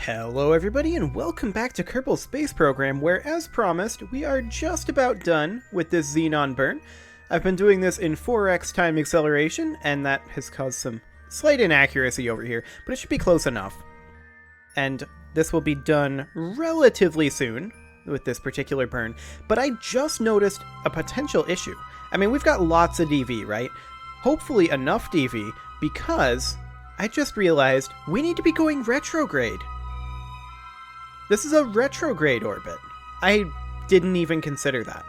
Hello everybody and welcome back to Kerbal Space Program, where as promised, we are just about done with this Xenon burn. I've been doing this in 4x time acceleration, and that has caused some slight inaccuracy over here, but it should be close enough. And this will be done relatively soon with this particular burn, but I just noticed a potential issue. I mean, we've got lots of DV, right? Hopefully enough DV, because I just realized we need to be going retrograde. This is a retrograde orbit. I didn't even consider that.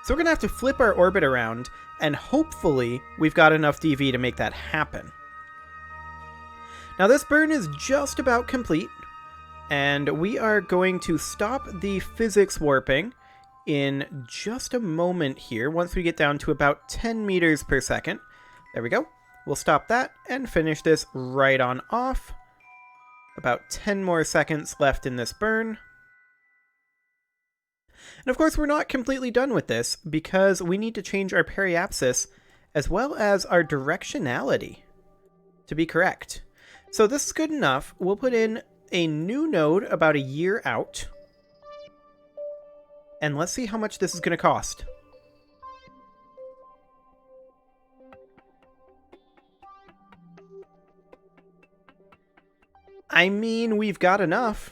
So we're going to have to flip our orbit around, and hopefully we've got enough DV to make that happen. Now this burn is just about complete, and we are going to stop the physics warping in just a moment here, once we get down to about 10 meters per second. There we go. We'll stop that and finish this right on off. About 10 more seconds left in this burn. And of course, we're not completely done with this, because we need to change our periapsis as well as our directionality to be correct. So this is good enough. We'll put in a new node about a year out. And let's see how much this is going to cost. I mean, we've got enough.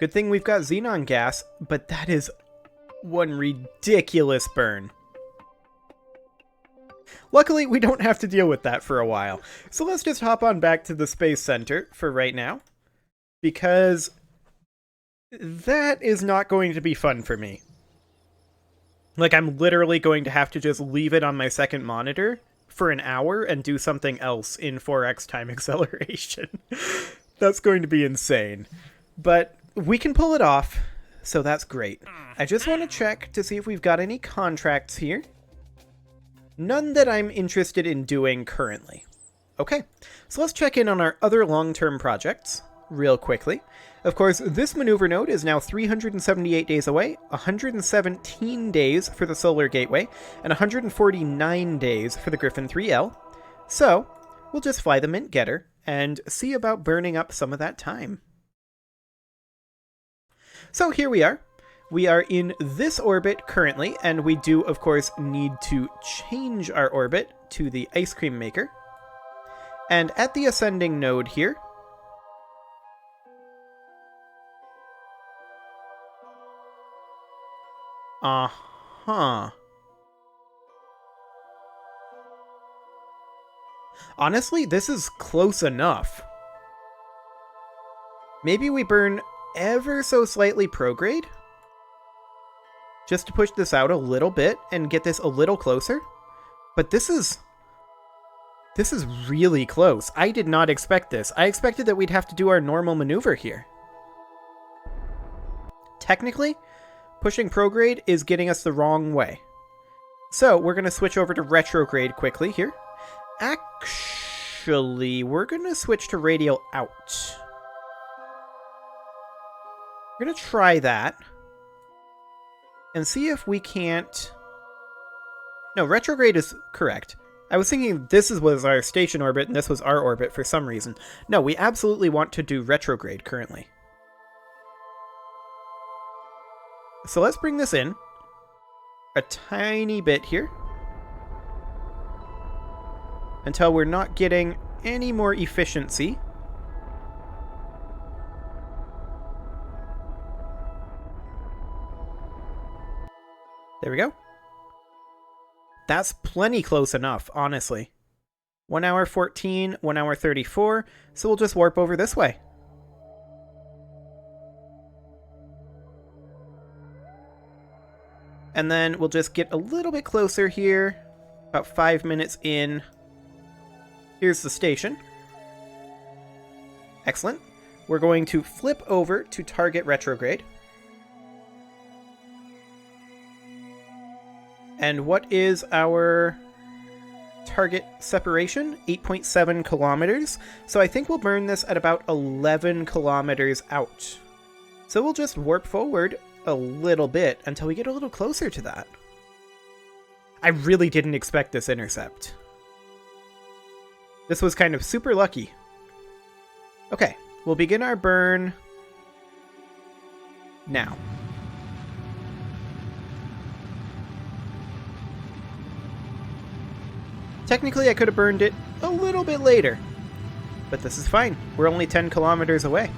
Good thing we've got xenon gas, but that is one ridiculous burn. Luckily, we don't have to deal with that for a while. So let's just hop on back to the Space Center for right now, because that is not going to be fun for me. Like, I'm literally going to have to just leave it on my second monitor for an hour and do something else in 4x time acceleration. That's going to be insane. But we can pull it off, so that's great. I just want to check to see if we've got any contracts here. None that I'm interested in doing currently. Okay, so let's check in on our other long-term projects real quickly. Of course, this maneuver node is now 378 days away, 117 days for the Solar Gateway, and 149 days for the Griffin 3L. So, we'll just fly the Mint Getter and see about burning up some of that time. So here we are. We are in this orbit currently, and we do, of course, need to change our orbit to the Ice Cream Maker. And at the ascending node here, honestly, this is close enough. Maybe we burn ever so slightly prograde? Just to push this out a little bit and get this a little closer? But this is really close. I did not expect this. I expected that we'd have to do our normal maneuver here. Technically, pushing prograde is getting us the wrong way. So we're going to switch over to retrograde quickly here. Actually, we're going to switch to radial out. We're going to try that and see if we can't... No, retrograde is correct. I was thinking this was our station orbit and this was our orbit for some reason. No, we absolutely want to do retrograde currently. So let's bring this in a tiny bit here until we're not getting any more efficiency. There we go. That's plenty close enough, honestly. 1 hour 14, 1 hour 34, so we'll just warp over this way. And then we'll just get a little bit closer here, about 5 minutes in. Here's the station. Excellent. We're going to flip over to target retrograde. And what is our target separation? 8.7 kilometers. So I think we'll burn this at about 11 kilometers out. So we'll just warp forward a little bit until we get a little closer to that. I really didn't expect this intercept. This was kind of super lucky. Okay, we'll begin our burn now. Technically, I could have burned it a little bit later, but this is fine. We're only 10 kilometers away.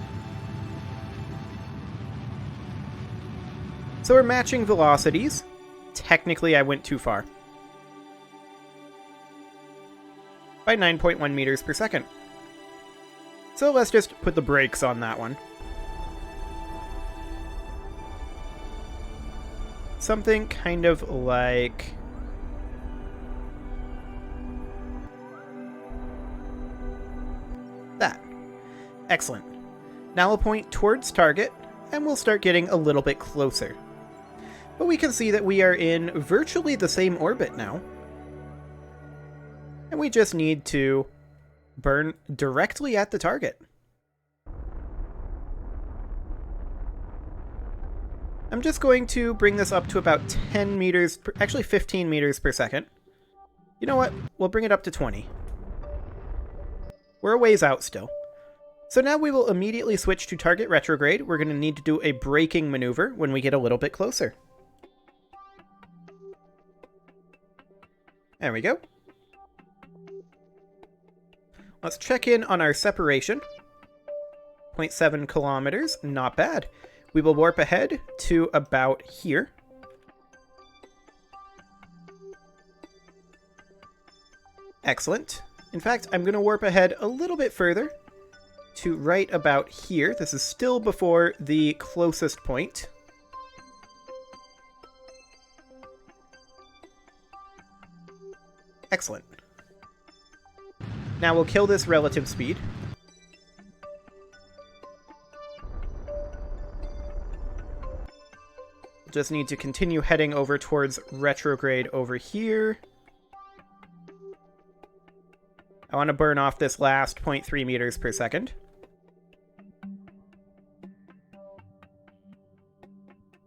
So we're matching velocities. Technically, I went too far. By 9.1 meters per second. So let's just put the brakes on that one. Something kind of like that. Excellent. Now we'll point towards target, and we'll start getting a little bit closer. But we can see that we are in virtually the same orbit now. And we just need to burn directly at the target. I'm just going to bring this up to about 10 meters, actually 15 meters per second. You know what? We'll bring it up to 20. We're a ways out still. So now we will immediately switch to target retrograde. We're going to need to do a braking maneuver when we get a little bit closer. There we go. Let's check in on our separation. 0.7 kilometers, not bad. We will warp ahead to about here. Excellent. In fact, I'm going to warp ahead a little bit further to right about here. This is still before the closest point. Excellent. Now we'll kill this relative speed. Just need to continue heading over towards retrograde over here. I want to burn off this last 0.3 meters per second.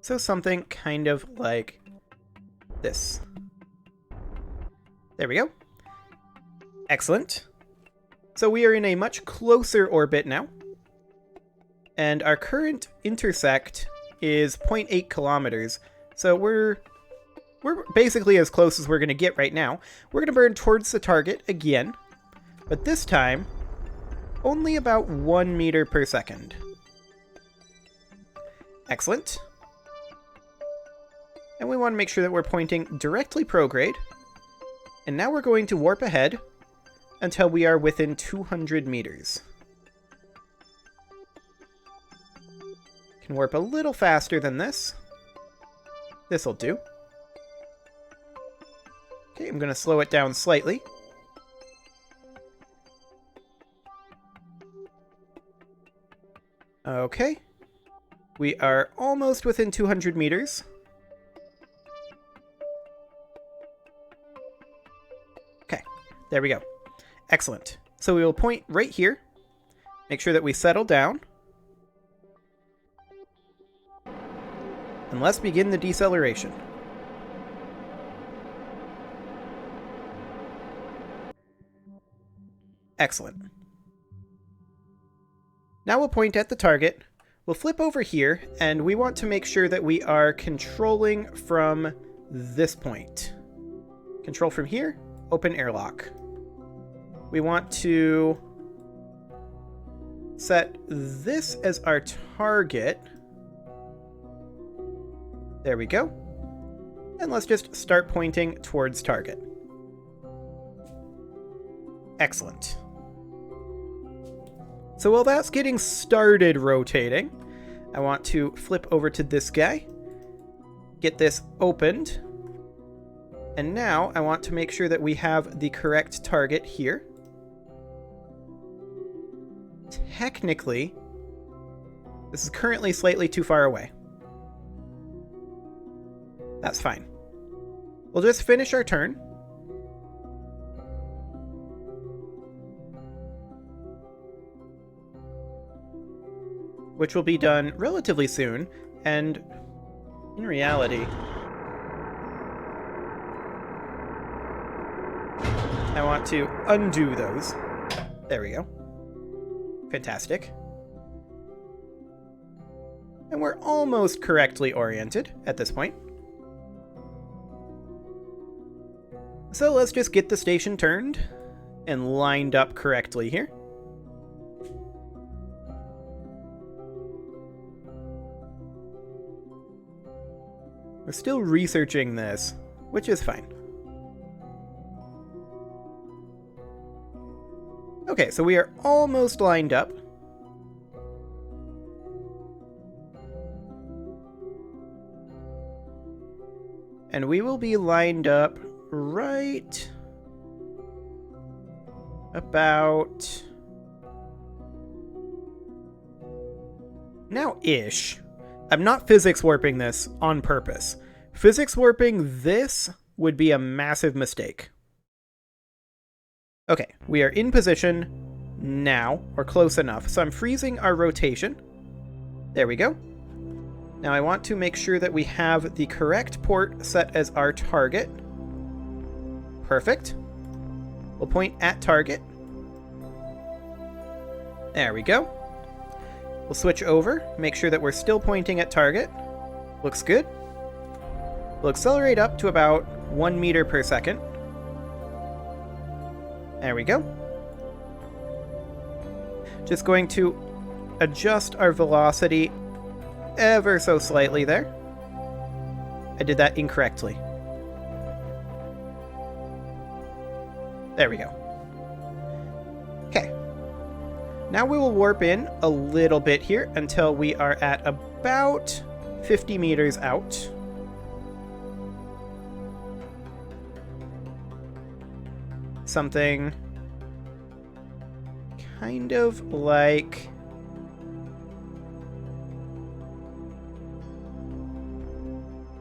So something kind of like this. There we go. Excellent. So we are in a much closer orbit now. And our current intersect is 0.8 kilometers. So we're basically as close as we're going to get right now. We're going to burn towards the target again. But this time, only about 1 meter per second. Excellent. And we want to make sure that we're pointing directly prograde. And now we're going to warp ahead until we are within 200 meters. Can warp a little faster than this. This'll do. Okay, I'm going to slow it down slightly. Okay. We are almost within 200 meters. Okay, there we go. Excellent. So we will point right here. Make sure that we settle down. And let's begin the deceleration. Excellent. Now we'll point at the target. We'll flip over here, and we want to make sure that we are controlling from this point. Control from here, open airlock. We want to set this as our target. There we go. And let's just start pointing towards target. Excellent. So while that's getting started rotating, I want to flip over to this guy, get this opened, and now I want to make sure that we have the correct target here. Technically, this is currently slightly too far away. That's fine. We'll just finish our turn. Which will be done relatively soon, and in reality, I want to undo those. There we go. Fantastic. And we're almost correctly oriented at this point. So let's just get the station turned and lined up correctly here. We're still researching this, which is fine. Okay, so we are almost lined up. And we will be lined up right about now-ish. I'm not physics warping this on purpose. Physics warping this would be a massive mistake. Okay, we are in position now, or close enough. So I'm freezing our rotation. There we go. Now I want to make sure that we have the correct port set as our target. Perfect. We'll point at target. There we go. We'll switch over, make sure that we're still pointing at target. Looks good. We'll accelerate up to about 1 meter per second. There we go. Just going to adjust our velocity ever so slightly there. I did that incorrectly. There we go. Okay. Now we will warp in a little bit here until we are at about 50 meters out. Something kind of like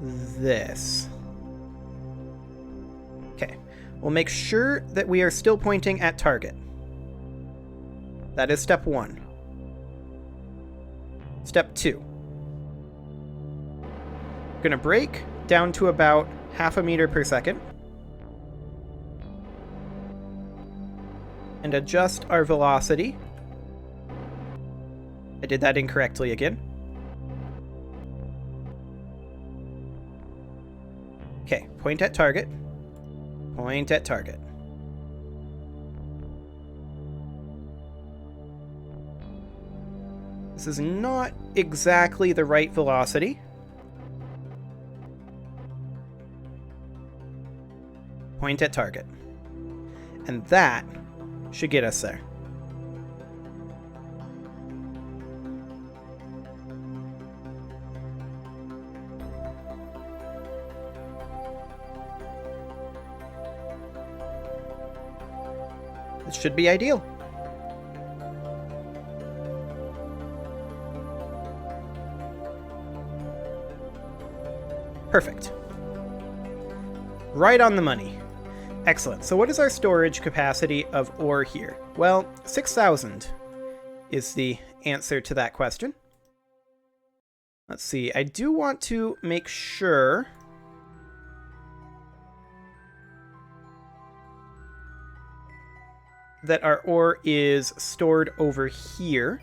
this. Okay, we'll make sure that we are still pointing at target. That is step 1. Step 2. Gonna brake down to about 0.5 meter per second. And adjust our velocity. I did that incorrectly again. Okay, point at target. Point at target. This is not exactly the right velocity. Point at target. And that should get us there. This should be ideal. Perfect. Right on the money. Excellent. So what is our storage capacity of ore here? Well, 6,000 is the answer to that question. Let's see. I do want to make sure that our ore is stored over here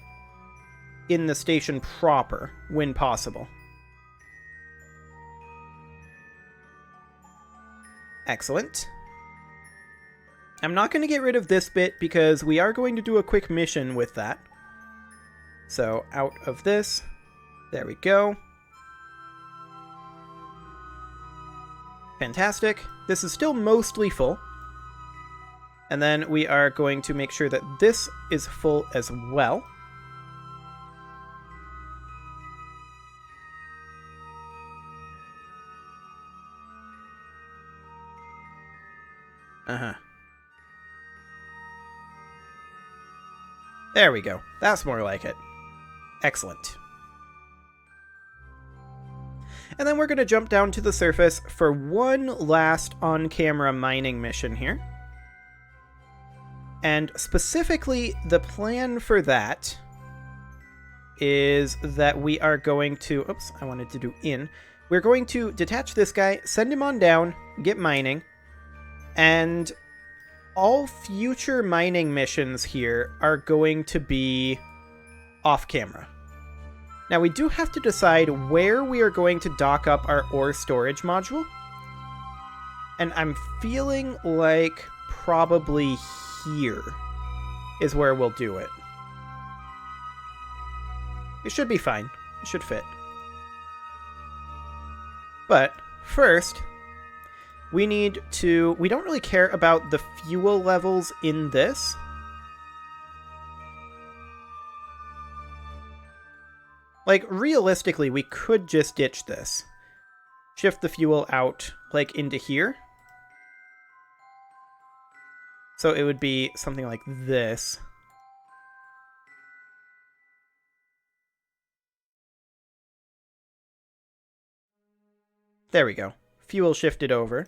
in the station proper when possible. Excellent. I'm not going to get rid of this bit because we are going to do a quick mission with that. So out of this. There we go. Fantastic. This is still mostly full. And then we are going to make sure that this is full as well. There we go. That's more like it. Excellent. And then we're going to jump down to the surface for one last on-camera mining mission here. And specifically, the plan for that is that we are going to... Oops, I wanted to do in. We're going to detach this guy, send him on down, get mining, and all future mining missions here are going to be off camera. Now we do have to decide where we are going to dock up our ore storage module. And I'm feeling like probably here is where we'll do it. It should be fine. It should fit. But first, we don't really care about the fuel levels in this. Like, realistically, we could just ditch this. Shift the fuel out, like, into here. So it would be something like this. There we go. Fuel shifted over.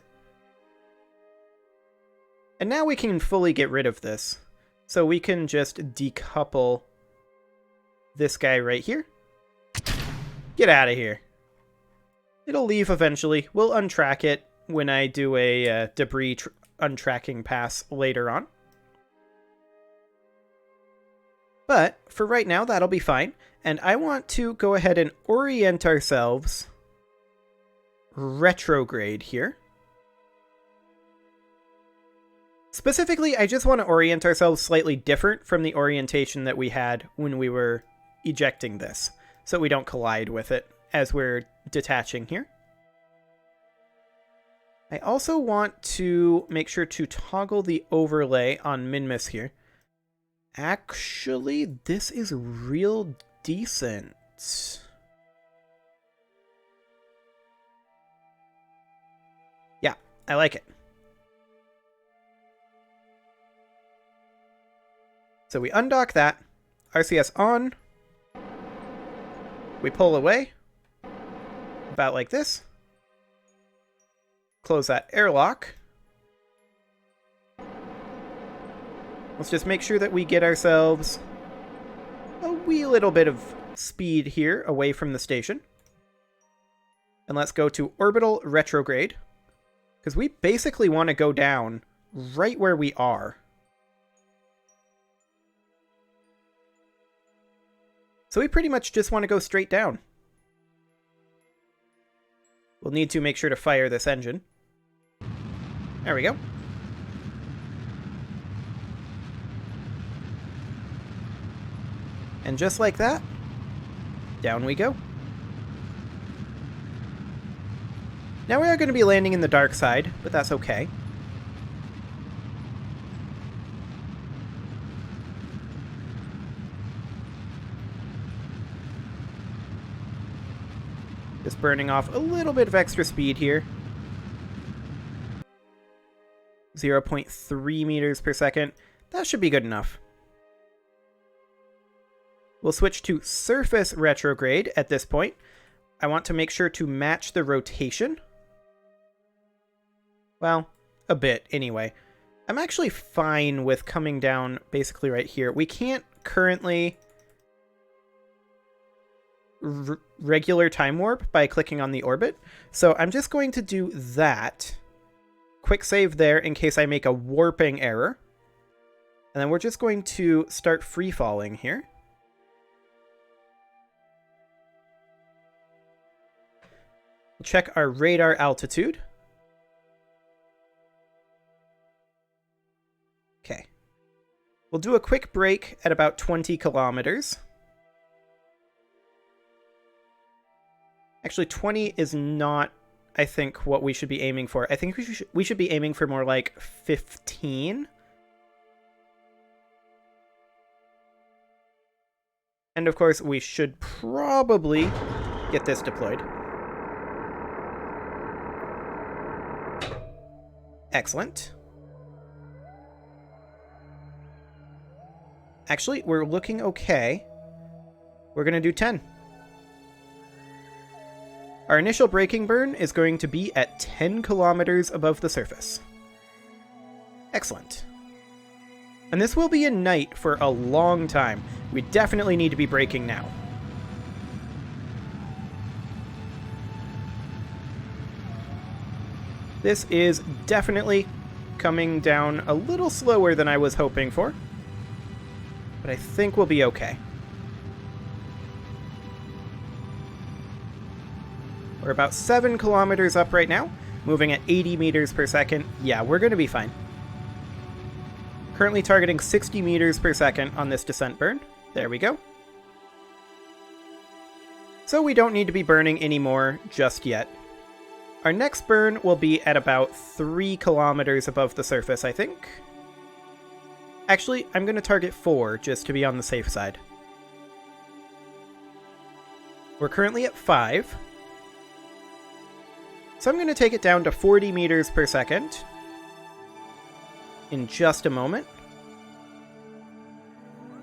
And now we can fully get rid of this. So we can just decouple this guy right here. Get out of here. It'll leave eventually. We'll untrack it when I do a debris untracking pass later on. But for right now, that'll be fine. And I want to go ahead and orient ourselves retrograde here. Specifically, I just want to orient ourselves slightly different from the orientation that we had when we were ejecting this, so we don't collide with it as we're detaching here. I also want to make sure to toggle the overlay on Minmus here. Actually, this is real decent. Yeah, I like it. So we undock that, RCS on, we pull away, about like this, close that airlock. Let's just make sure that we get ourselves a wee little bit of speed here away from the station. And let's go to orbital retrograde, because we basically want to go down right where we are. So we pretty much just want to go straight down. We'll need to make sure to fire this engine. There we go. And just like that, down we go. Now we are going to be landing in the dark side, but that's okay. Just burning off a little bit of extra speed here. 0.3 meters per second. That should be good enough. We'll switch to surface retrograde at this point. I want to make sure to match the rotation. Well, a bit anyway. I'm actually fine with coming down basically right here. We can't currently regular time warp by clicking on the orbit. So I'm just going to do that. Quick save there in case I make a warping error. And then we're just going to start free falling here. We'll check our radar altitude. Okay. We'll do a quick brake at about 20 kilometers. Actually, 20 is not, I think, what we should be aiming for. I think we should be aiming for more like 15. And of course, we should probably get this deployed. Excellent. Actually, we're looking okay. We're going to do 10. Our initial braking burn is going to be at 10 kilometers above the surface. Excellent. And this will be a night for a long time. We definitely need to be braking now. This is definitely coming down a little slower than I was hoping for. But I think we'll be okay. We're about 7 kilometers up right now, moving at 80 meters per second. Yeah, we're going to be fine. Currently targeting 60 meters per second on this descent burn. There we go. So we don't need to be burning anymore just yet. Our next burn will be at about 3 kilometers above the surface, I think. Actually, I'm going to target 4 just to be on the safe side. We're currently at 5. So I'm going to take it down to 40 meters per second in just a moment.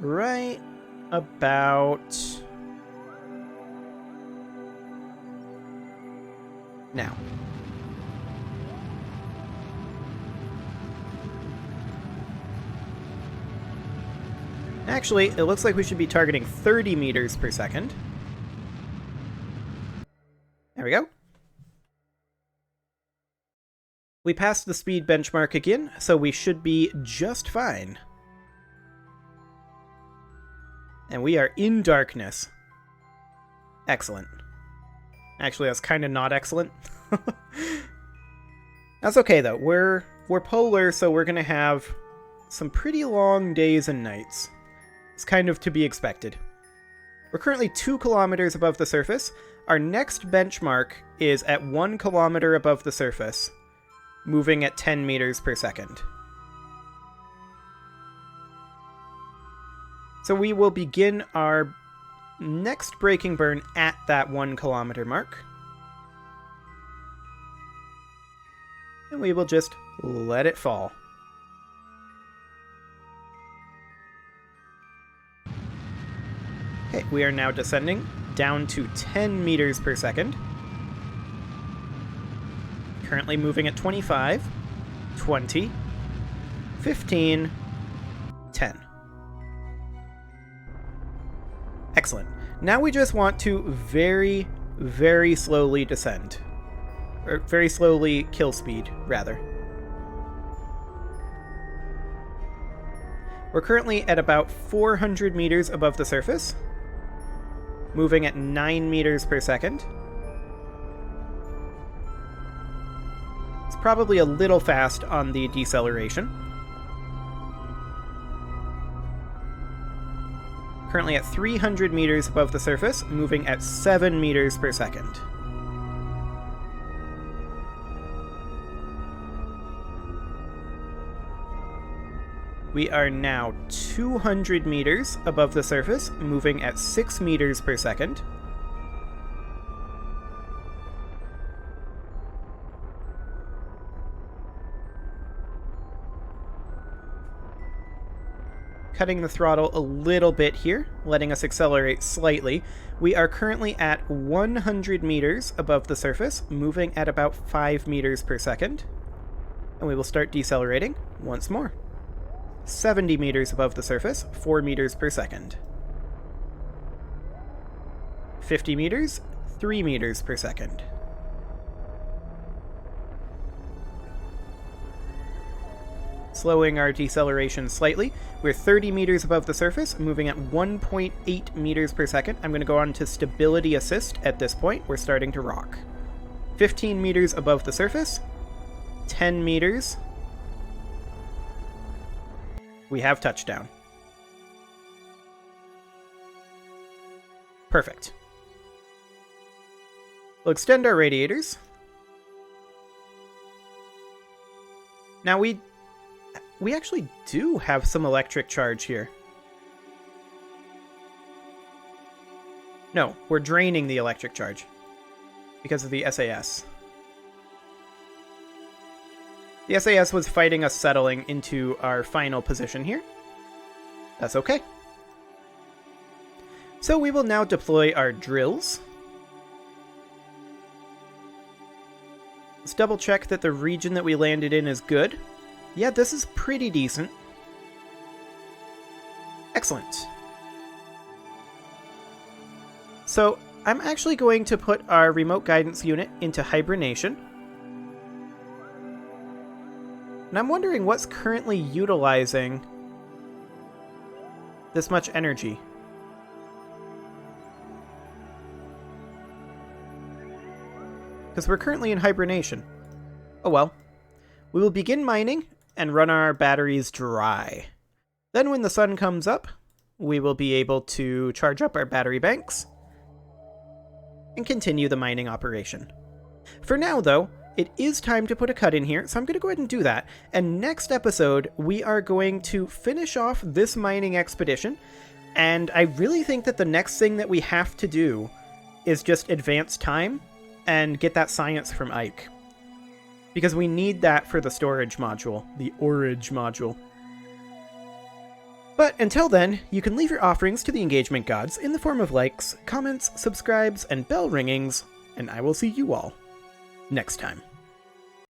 Right about now. Actually, it looks like we should be targeting 30 meters per second. There we go. We passed the speed benchmark again, so we should be just fine. And we are in darkness. Excellent. Actually, that's kind of not excellent. That's okay, though. We're polar, so we're going to have some pretty long days and nights. It's kind of to be expected. We're currently 2 kilometers above the surface. Our next benchmark is at 1 kilometer above the surface, moving at 10 meters per second. So we will begin our next braking burn at that 1 kilometer mark. And we will just let it fall. Okay, we are now descending down to 10 meters per second. Currently moving at 25, 20, 15, 10. Excellent. Now we just want to very, very slowly descend. Or very slowly kill speed, rather. We're currently at about 400 meters above the surface, moving at 9 meters per second. It's probably a little fast on the deceleration. Currently at 300 meters above the surface, moving at 7 meters per second. We are now 200 meters above the surface, moving at 6 meters per second. Cutting the throttle a little bit here, letting us accelerate slightly. We are currently at 100 meters above the surface, moving at about 5 meters per second. And we will start decelerating once more. 70 meters above the surface, 4 meters per second. 50 meters, 3 meters per second. Slowing our deceleration slightly. We're 30 meters above the surface, moving at 1.8 meters per second. I'm going to go on to stability assist at this point. We're starting to rock. 15 meters above the surface. 10 meters. We have touchdown. Perfect. We'll extend our radiators. Now we actually do have some electric charge here. No, we're draining the electric charge because of the SAS. The SAS was fighting us settling into our final position here. That's okay. So we will now deploy our drills. Let's double check that the region that we landed in is good. Yeah, this is pretty decent. Excellent. So I'm actually going to put our remote guidance unit into hibernation. And I'm wondering what's currently utilizing this much energy. Because we're currently in hibernation. Oh well. We will begin mining and run our batteries dry. Then when the sun comes up, we will be able to charge up our battery banks and continue the mining operation. For now, though, it is time to put a cut in here, so I'm going to go ahead and do that. And next episode, we are going to finish off this mining expedition, and I really think that the next thing that we have to do is just advance time and get that science from Ike. Because we need that for the storage module, the Orage module. But until then, you can leave your offerings to the engagement gods in the form of likes, comments, subscribes, and bell ringings, and I will see you all next time.